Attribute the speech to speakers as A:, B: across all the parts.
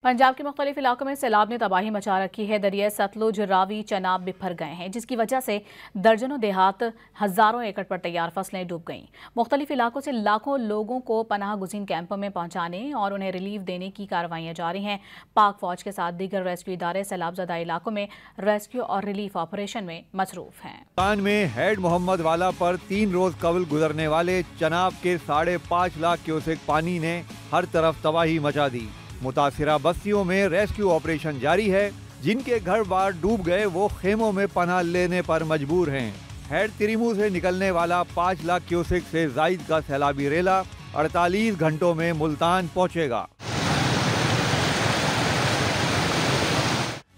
A: पंजाब के मुख्तलिफ इलाकों में सैलाब ने तबाही मचा रखी है। दरिया सतलुज, रावी, चनाब बिफर गए हैं, जिसकी वजह से दर्जनों देहात, हजारों एकड़ पर तैयार फसलें डूब गईं। मुख्तलिफ इलाकों से लाखों लोगों को पनाह गुज़ीन कैंपों में पहुंचाने और उन्हें रिलीफ देने की कार्रवाइयां जारी हैं। पाक फौज के साथ दीगर रेस्क्यू इदारे सैलाबज़दा इलाकों में रेस्क्यू और रिलीफ ऑपरेशन में मसरूफ हैं।
B: पाकिस्तान में हेड मोहम्मद वाला पर 3 रोज कबल गुजरने वाले चनाब के 5.5 लाख क्यूसेक पानी ने हर तरफ तबाही मचा दी। मुतासिरा बस्तियों में रेस्क्यू ऑपरेशन जारी है। जिनके घर बार डूब गए वो खेमों में पनाह लेने पर मजबूर हैं। हेड तिरिमू से निकलने वाला 5 लाख क्यूसेक से जायद का सैलाबी रेला 48 घंटों में मुल्तान पहुंचेगा।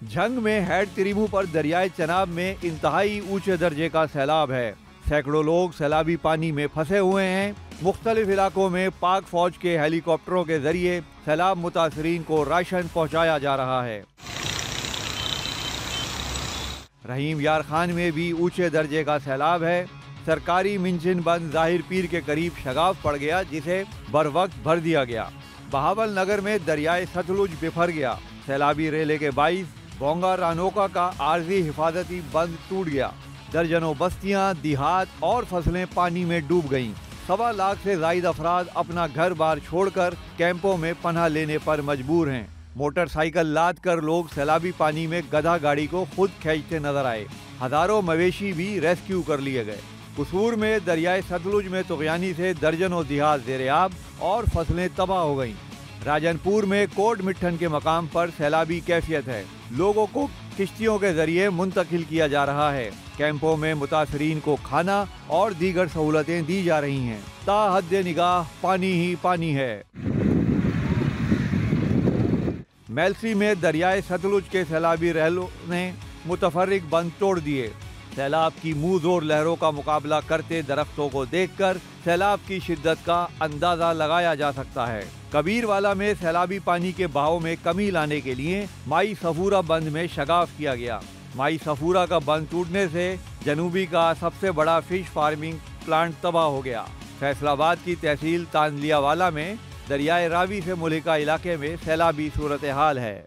B: झंग में हेड तिरिमू पर दरियाए चनाब में इंतहाई ऊंचे दर्जे का सैलाब है। सैकड़ों लोग सैलाबी पानी में फंसे हुए हैं। मुख्तलिफ इलाकों में पाक फौज के हेलीकॉप्टरों के जरिए सैलाब मुतासरीन को राशन पहुंचाया जा रहा है। रहीम यार खान में भी ऊंचे दर्जे का सैलाब है। सरकारी मिंशन बंद जाहिर पीर के करीब शगाफ पड़ गया, जिसे बर वक्त भर दिया गया। बहावल नगर में दरियाए सतलुज बिफर गया। सैलाबी रेले के बाइस बोंगा रानोका का आर्जी हिफाजती बंद टूट गया। दर्जनों बस्तियां, देहात और फसलें पानी में डूब गईं। 1.25 लाख से ज्यादा अफराद अपना घर बार छोड़कर कैंपों में पनाह लेने पर मजबूर हैं। मोटरसाइकिल लाद कर लोग सैलाबी पानी में गधा गाड़ी को खुद खींचते नजर आए। हजारों मवेशी भी रेस्क्यू कर लिए गए। कसूर में दरियाए सतलुज में तुगयानी से दर्जनों देहात ज़ेर-ए-आब और फसलें तबाह हो गईं। राजनपुर में कोट मिट्ठन के मकाम पर सैलाबी कैफियत है। लोगों को किश्तियों के जरिए मुंतकिल किया जा रहा है। कैंपों में मुतासरीन को खाना और दीगर सहूलतें दी जा रही हैं। ताहद्दे निगाह पानी ही पानी है। मेलसी में दरियाए सतलुज के सैलाबी रहलों ने मुतफर्रिक बंद तोड़ दिए। सैलाब की मुंह जोर लहरों का मुकाबला करते दरख्तों को देखकर सैलाब की शिद्दत का अंदाजा लगाया जा सकता है। कबीरवाला में सैलाबी पानी के बहाव में कमी लाने के लिए माई सफूरा बंद में शगाफ किया गया। माई सफूरा का बंद टूटने से जनूबी का सबसे बड़ा फिश फार्मिंग प्लांट तबाह हो गया। फैसलाबाद की तहसील तानलियावाला में दरियाए रावी से मुल्हिका इलाके में सैलाबी सूरत हाल है।